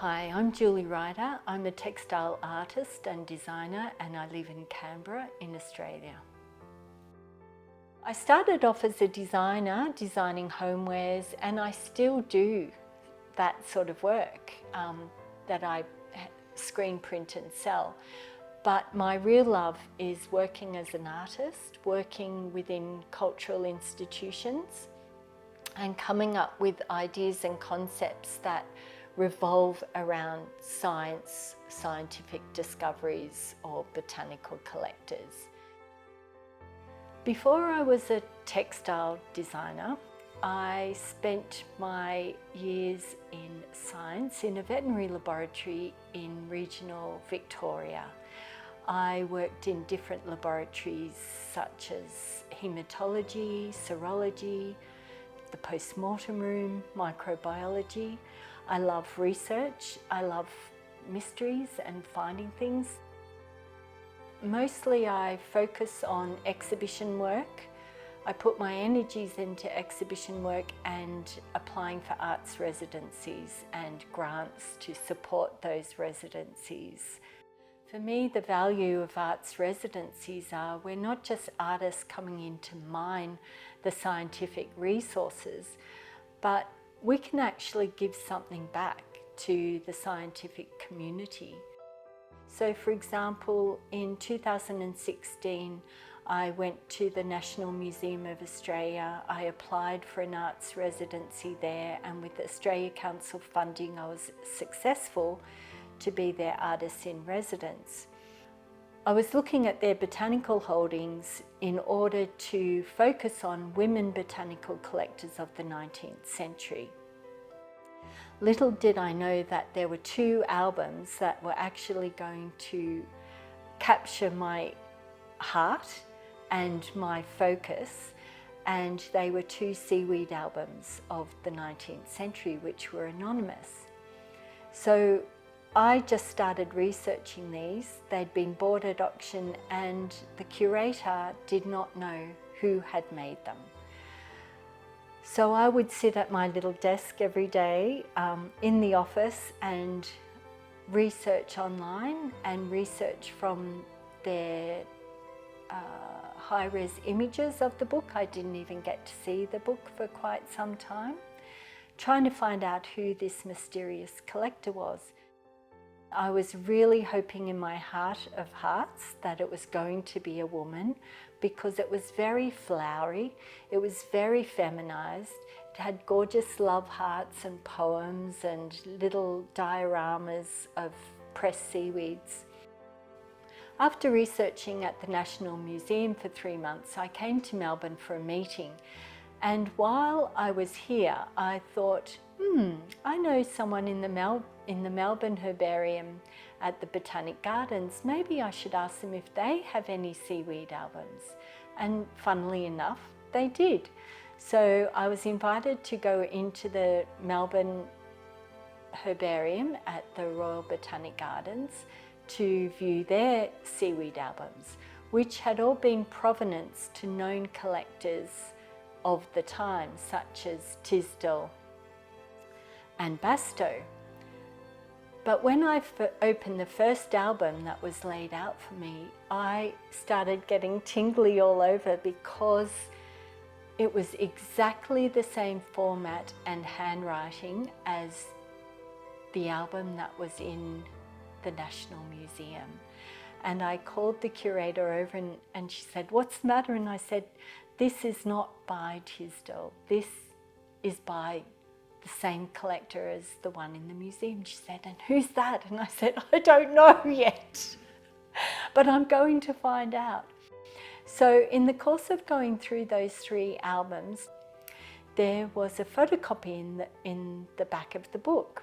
Hi, I'm Julie Ryder. I'm a textile artist and designer, and I live in Canberra in Australia. I started off as a designer, designing homewares, and I still do that sort of work that I screen print and sell. But my real love is working as an artist, working within cultural institutions, and coming up with ideas and concepts that revolve around science, scientific discoveries, or botanical collectors. Before I was a textile designer, I spent my years in science in a veterinary laboratory in regional Victoria. I worked in different laboratories such as haematology, serology, the post-mortem room, microbiology. I love research, I love mysteries and finding things. Mostly I focus on exhibition work. I put my energies into exhibition work and applying for arts residencies and grants to support those residencies. For me, the value of arts residencies are we're not just artists coming in to mine the scientific resources, but we can actually give something back to the scientific community. So for example, in 2016, I went to the National Museum of Australia. I applied for an arts residency there, and with Australia Council funding, I was successful to be their artist in residence. I was looking at their botanical holdings in order to focus on women botanical collectors of the 19th century. Little did I know that there were two albums that were actually going to capture my heart and my focus, and they were two seaweed albums of the 19th century which were anonymous. So I just started researching these. They'd been bought at auction and the curator did not know who had made them. So I would sit at my little desk every day in the office and research online and research from their high-res images of the book. I didn't even get to see the book for quite some time, trying to find out who this mysterious collector was. I was really hoping in my heart of hearts that it was going to be a woman, because it was very flowery, it was very feminized, it had gorgeous love hearts and poems and little dioramas of pressed seaweeds. After researching at the National Museum for 3 months, I came to Melbourne for a meeting, and while I was here I thought, I know someone in the Melbourne Herbarium at the Botanic Gardens. Maybe I should ask them if they have any seaweed albums. And funnily enough, they did. So I was invited to go into the Melbourne Herbarium at the Royal Botanic Gardens to view their seaweed albums, which had all been provenance to known collectors of the time, such as Tisdall and Bastow. But when I opened the first album that was laid out for me, I started getting tingly all over, because it was exactly the same format and handwriting as the album that was in the National Museum. And I called the curator over and she said, "What's the matter?" And I said, "This is not by Tisdall. This is by the same collector as the one in the museum." She said, "And who's that?" And I said, "I don't know yet, but I'm going to find out." So in the course of going through those 3 albums, there was a photocopy in the back of the book.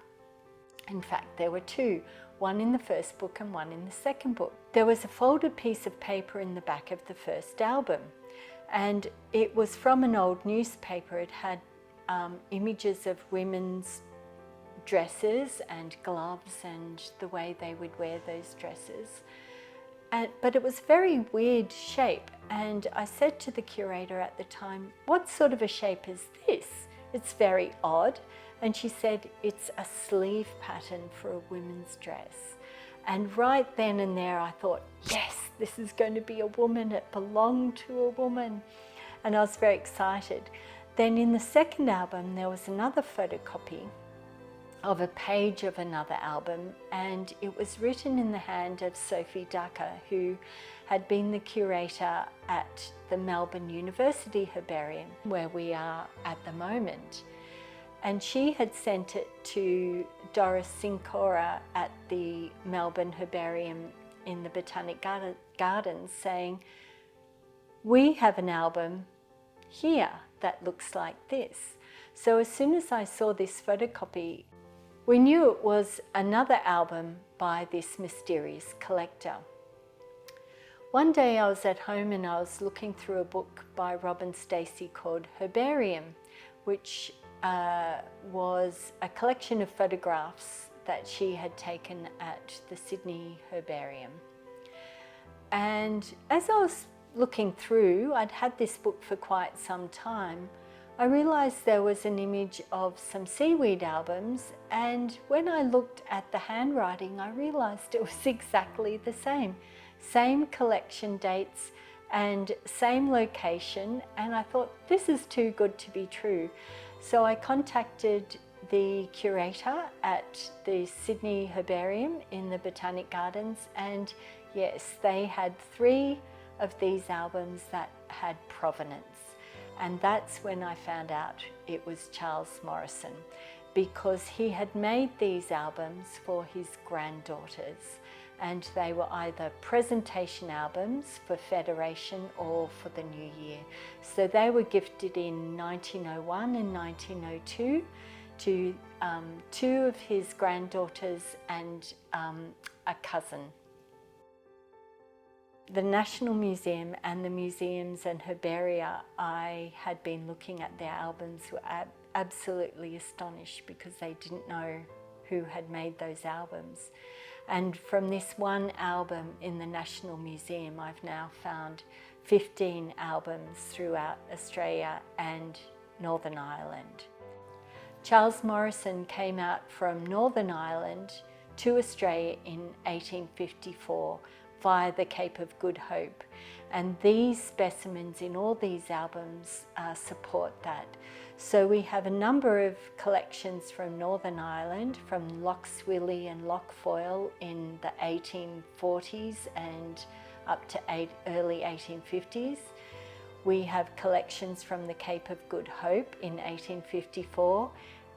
In fact, there were 2, one in the first book and one in the second book. There was a folded piece of paper in the back of the first album, and it was from an old newspaper. It had images of women's dresses and gloves and the way they would wear those dresses. But it was very weird shape, and I said to the curator at the time, "What sort of a shape is this? it's very odd. And she said, it's a sleeve pattern for a women's dress. And right then and there I thought, yes, this is going to be a woman, it belonged to a woman. And I was very excited. Then in the second album, there was another photocopy of a page of another album, and it was written in the hand of Sophie Ducker, who had been the curator at the Melbourne University Herbarium, where we are at the moment. And she had sent it to Doris Sincora at the Melbourne Herbarium in the Botanic Gardens saying, we have an album here that looks like this. So as soon as I saw this photocopy, we knew it was another album by this mysterious collector. One day I was at home and I was looking through a book by Robin Stacey called Herbarium, which was a collection of photographs that she had taken at the Sydney Herbarium. And as I was looking through, I'd had this book for quite some time, I realised there was an image of some seaweed albums, and when I looked at the handwriting I realised it was exactly the same. Same collection dates and same location, and I thought this is too good to be true. So I contacted the curator at the Sydney Herbarium in the Botanic Gardens, and yes, they had 3 of these albums that had provenance. And that's when I found out it was Charles Morrison, because he had made these albums for his granddaughters, and they were either presentation albums for Federation or for the New Year. So they were gifted in 1901 and 1902 to 2 of his granddaughters and a cousin. The National Museum and the museums and herbaria I had been looking at their albums were absolutely astonished, because they didn't know who had made those albums. And from this one album in the National Museum, I've now found 15 albums throughout Australia and Northern Ireland. Charles Morrison came out from Northern Ireland to Australia in 1854 via the Cape of Good Hope, and these specimens in all these albums support that. So we have a number of collections from Northern Ireland, from Loch Swilly and Loch Foyle in the 1840s and up to early 1850s. We have collections from the Cape of Good Hope in 1854,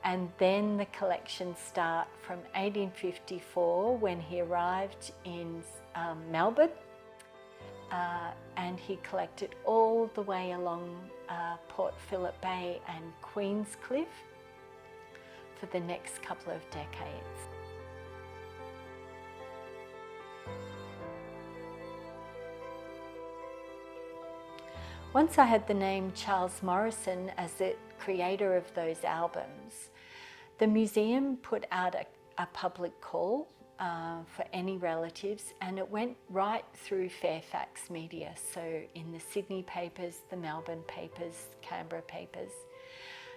and then the collections start from 1854 when he arrived in Melbourne, and he collected all the way along Port Phillip Bay and Queenscliff for the next couple of decades. Once I had the name Charles Morrison as the creator of those albums, the museum put out a public call for any relatives, and it went right through Fairfax media, so in the Sydney papers, the Melbourne papers, Canberra papers.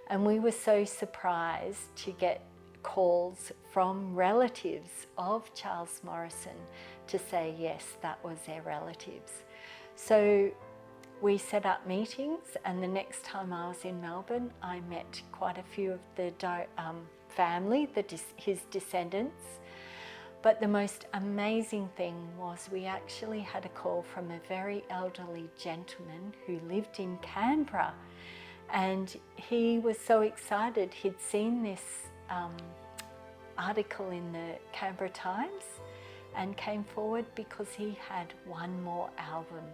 And we were so surprised to get calls from relatives of Charles Morrison to say yes, that was their relatives. So we set up meetings, and the next time I was in Melbourne I met quite a few of the family, his descendants. But the most amazing thing was we actually had a call from a very elderly gentleman who lived in Canberra, and he was so excited. He'd seen this article in the Canberra Times and came forward because he had one more album.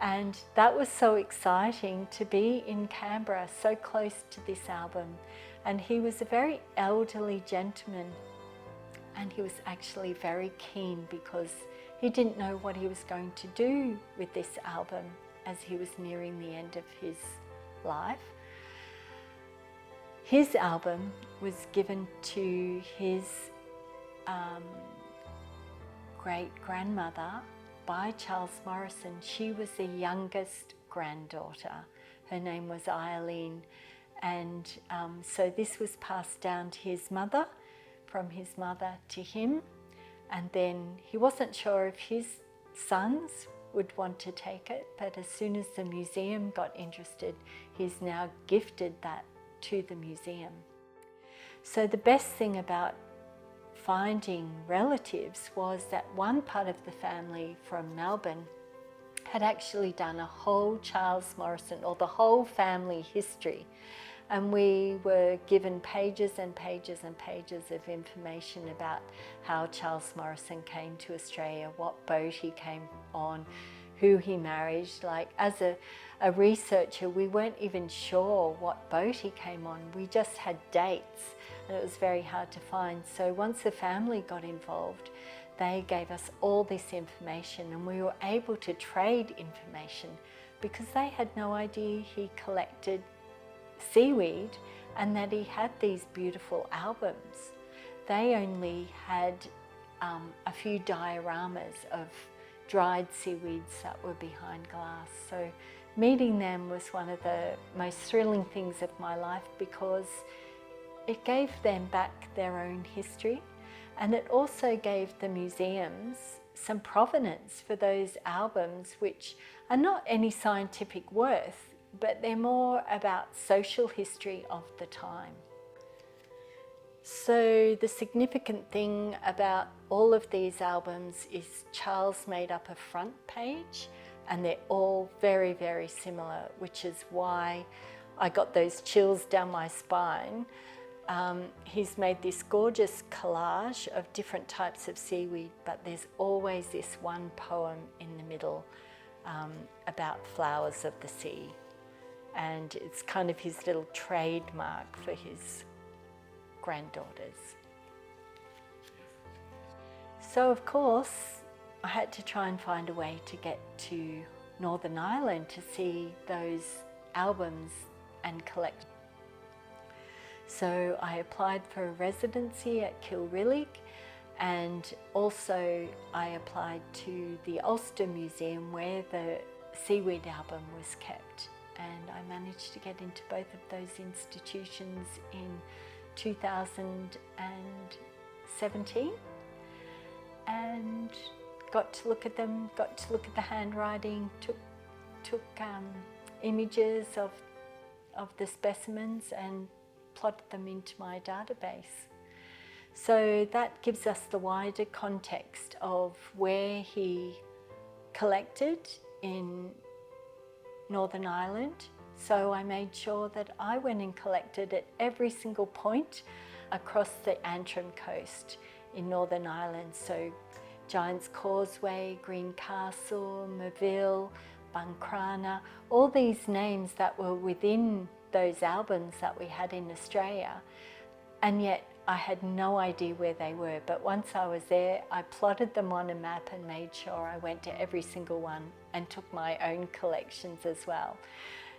And that was so exciting to be in Canberra, so close to this album. And he was a very elderly gentleman, and he was actually very keen because he didn't know what he was going to do with this album as he was nearing the end of his life. His album was given to his great-grandmother by Charles Morrison. She was the youngest granddaughter. Her name was Eileen, And so this was passed down to his mother, from his mother to him. And then he wasn't sure if his sons would want to take it, but as soon as the museum got interested, he's now gifted that to the museum. So the best thing about finding relatives was that one part of the family from Melbourne had actually done a whole Charles Morrison, or the whole family history. And we were given pages and pages and pages of information about how Charles Morrison came to Australia, what boat he came on, who he married. Like, as a researcher, we weren't even sure what boat he came on. We just had dates, and it was very hard to find. So once the family got involved, they gave us all this information, and we were able to trade information because they had no idea he collected seaweed and that he had these beautiful albums. They only had a few dioramas of dried seaweeds that were behind glass. So meeting them was one of the most thrilling things of my life, because it gave them back their own history, and it also gave the museums some provenance for those albums, which are not any scientific worth, but they're more about social history of the time. So the significant thing about all of these albums is Charles made up a front page, and they're all very, very similar, which is why I got those chills down my spine. He's made this gorgeous collage of different types of seaweed, but there's always this one poem in the middle about flowers of the sea. And it's kind of his little trademark for his granddaughters. So of course, I had to try and find a way to get to Northern Ireland to see those albums and collect. So I applied for a residency at Kilrillig, and also I applied to the Ulster Museum where the seaweed album was kept. And I managed to get into both of those institutions in 2017, and got to look at them, got to look at the handwriting, took images of the specimens and plotted them into my database. So that gives us the wider context of where he collected in Northern Ireland. So I made sure that I went and collected at every single point across the Antrim coast in Northern Ireland. So Giant's Causeway, Green Castle, Moville, Buncrana, all these names that were within those albums that we had in Australia. And yet I had no idea where they were. But once I was there, I plotted them on a map and made sure I went to every single one and took my own collections as well.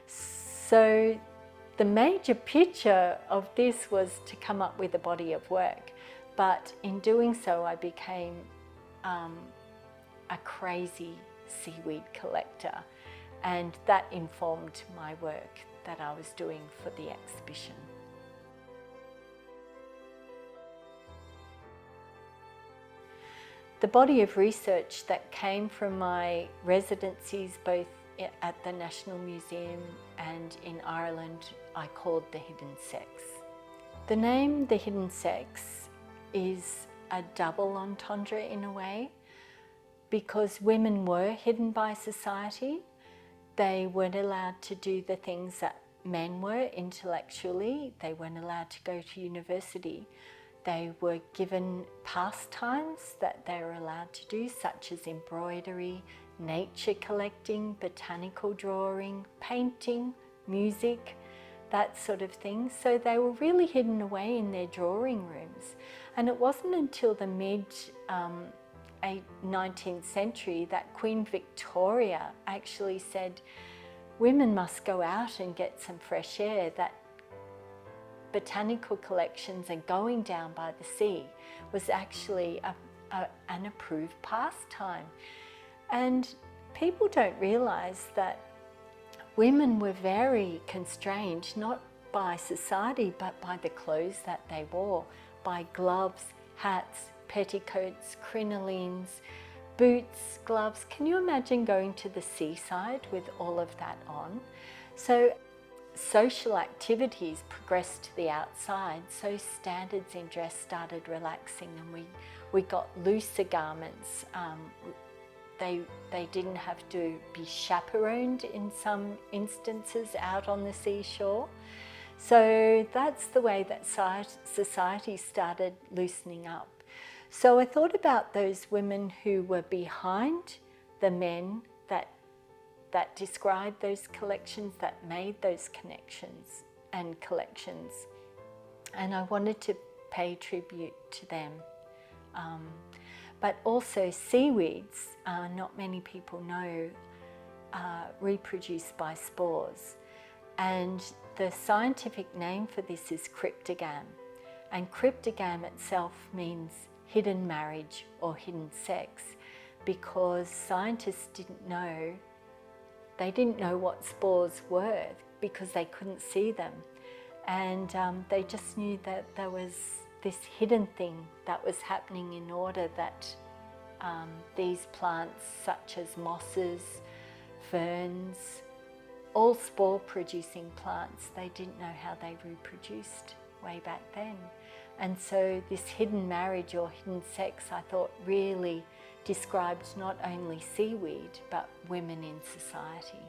So the major picture of this was to come up with a body of work. But in doing so, I became a crazy seaweed collector. And that informed my work that I was doing for the exhibition. The body of research that came from my residencies, both at the National Museum and in Ireland, I called The Hidden Sex. The name The Hidden Sex is a double entendre in a way, because women were hidden by society. They weren't allowed to do the things that men were intellectually. They weren't allowed to go to university. They were given pastimes that they were allowed to do, such as embroidery, nature collecting, botanical drawing, painting, music, that sort of thing. So they were really hidden away in their drawing rooms. And it wasn't until the mid-19th century that Queen Victoria actually said, women must go out and get some fresh air, that botanical collections and going down by the sea was actually an approved pastime. And people don't realise that women were very constrained, not by society, but by the clothes that they wore, by gloves, hats, petticoats, crinolines, boots, gloves. Can you imagine going to the seaside with all of that on? So social activities progressed to the outside, so standards in dress started relaxing, and we got looser garments. They didn't have to be chaperoned in some instances out on the seashore. So that's the way that society started loosening up. So I thought about those women who were behind the men that described those collections, that made those connections and collections. And I wanted to pay tribute to them. But also seaweeds, not many people know, are reproduced by spores. And the scientific name for this is cryptogam. And cryptogam itself means hidden marriage or hidden sex, because scientists didn't know what spores were because they couldn't see them. And they just knew that there was this hidden thing that was happening in order that these plants, such as mosses, ferns, all spore-producing plants, they didn't know how they reproduced way back then. And so this hidden marriage or hidden sex, I thought, really described not only seaweed, but women in society.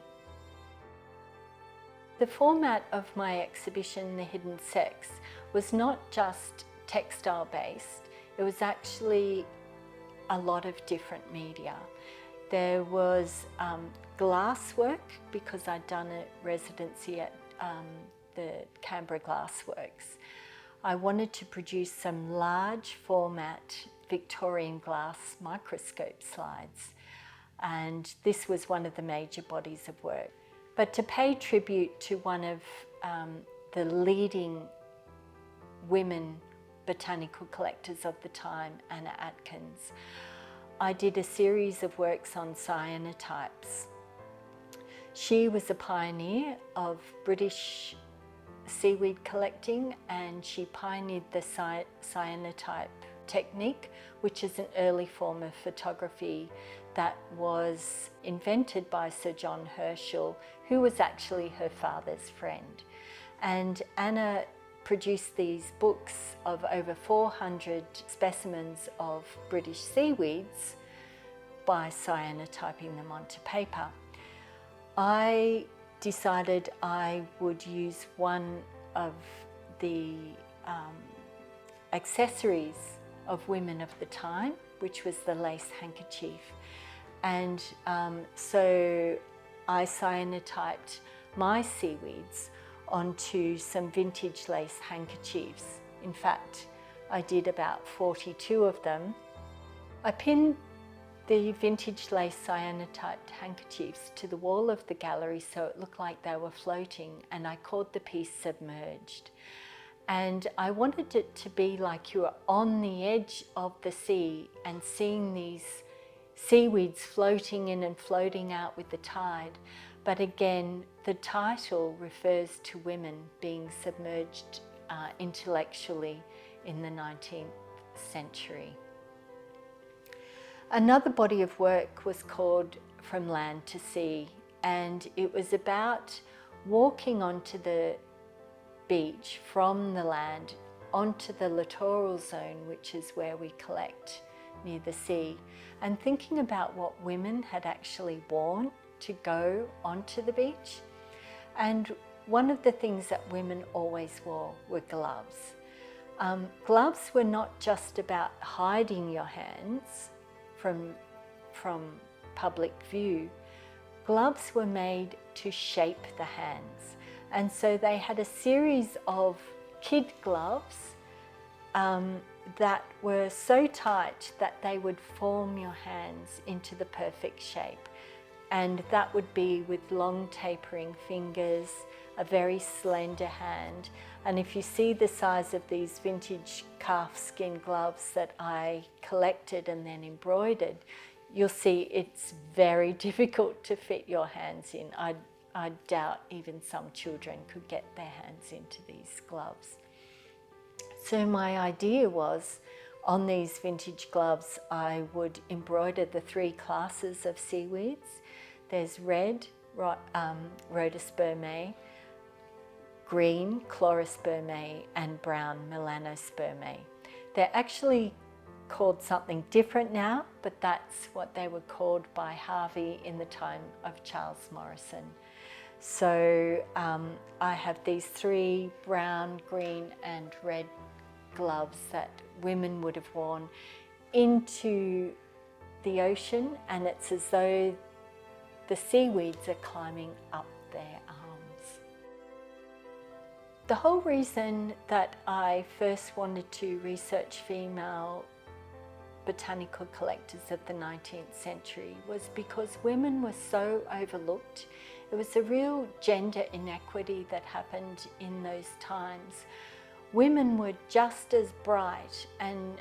The format of my exhibition, The Hidden Sex, was not just textile-based. It was actually a lot of different media. There was glasswork, because I'd done a residency at the Canberra Glassworks. I wanted to produce some large format Victorian glass microscope slides, and this was one of the major bodies of work. But to pay tribute to one of the leading women botanical collectors of the time, Anna Atkins, I did a series of works on cyanotypes. She was a pioneer of British seaweed collecting, and she pioneered the cyanotype technique, which is an early form of photography that was invented by Sir John Herschel, who was actually her father's friend. And Anna produced these books of over 400 specimens of British seaweeds by cyanotyping them onto paper. I decided I would use one of the accessories of women of the time, which was the lace handkerchief. And so I cyanotyped my seaweeds onto some vintage lace handkerchiefs. In fact, I did about 42 of them. I pinned the vintage lace cyanotyped handkerchiefs to the wall of the gallery so it looked like they were floating, and I called the piece Submerged. And I wanted it to be like you were on the edge of the sea and seeing these seaweeds floating in and floating out with the tide. But again, the title refers to women being submerged intellectually in the 19th century. Another body of work was called From Land to Sea, and it was about walking onto the beach from the land onto the littoral zone, which is where we collect near the sea, and thinking about what women had actually worn to go onto the beach. And one of the things that women always wore were gloves. Gloves were not just about hiding your hands from public view. Gloves were made to shape the hands. And so they had a series of kid gloves that were so tight that they would form your hands into the perfect shape. And that would be with long tapering fingers, a very slender hand. And if you see the size of these vintage calfskin gloves that I collected and then embroidered, you'll see it's very difficult to fit your hands in. I doubt even some children could get their hands into these gloves. So my idea was, on these vintage gloves, I would embroider the 3 classes of seaweeds. There's red, rhodospermae, green, chlorispermae, and brown, melanospermae. They're actually called something different now, but that's what they were called by Harvey in the time of Charles Morrison. So I have these 3 brown, green and red gloves that women would have worn into the ocean, and it's as though the seaweeds are climbing up their arms. The whole reason that I first wanted to research female botanical collectors of the 19th century was because women were so overlooked. It was a real gender inequity that happened in those times. Women were just as bright and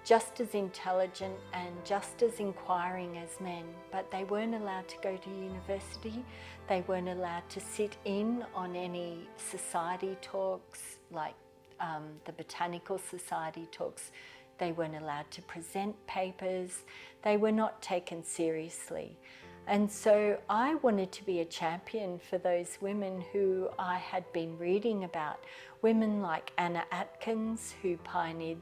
just as intelligent and just as inquiring as men, but they weren't allowed to go to university. They weren't allowed to sit in on any society talks like the Botanical Society talks. They weren't allowed to present papers. They were not taken seriously. And so I wanted to be a champion for those women who I had been reading about. Women like Anna Atkins, who pioneered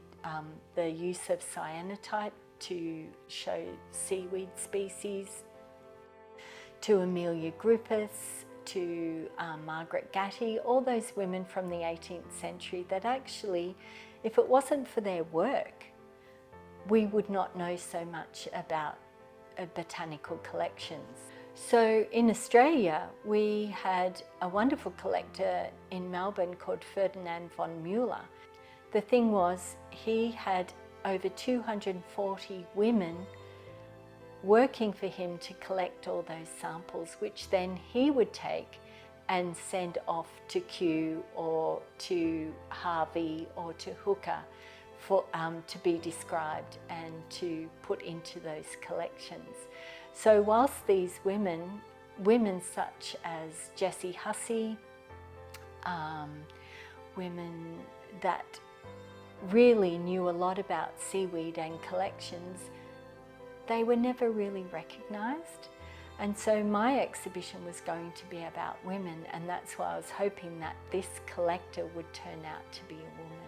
the use of cyanotite to show seaweed species, to Amelia Griffiths, to Margaret Gatty, all those women from the 18th century that actually, if it wasn't for their work, we would not know so much about botanical collections. So in Australia, we had a wonderful collector in Melbourne called Ferdinand von Mueller. The thing was, he had over 240 women working for him to collect all those samples, which then he would take and send off to Kew or to Harvey or to Hooker for, to be described and to put into those collections. So whilst these women such as Jessie Hussey, women that really knew a lot about seaweed and collections, they were never really recognised. And so my exhibition was going to be about women, and that's why I was hoping that this collector would turn out to be a woman.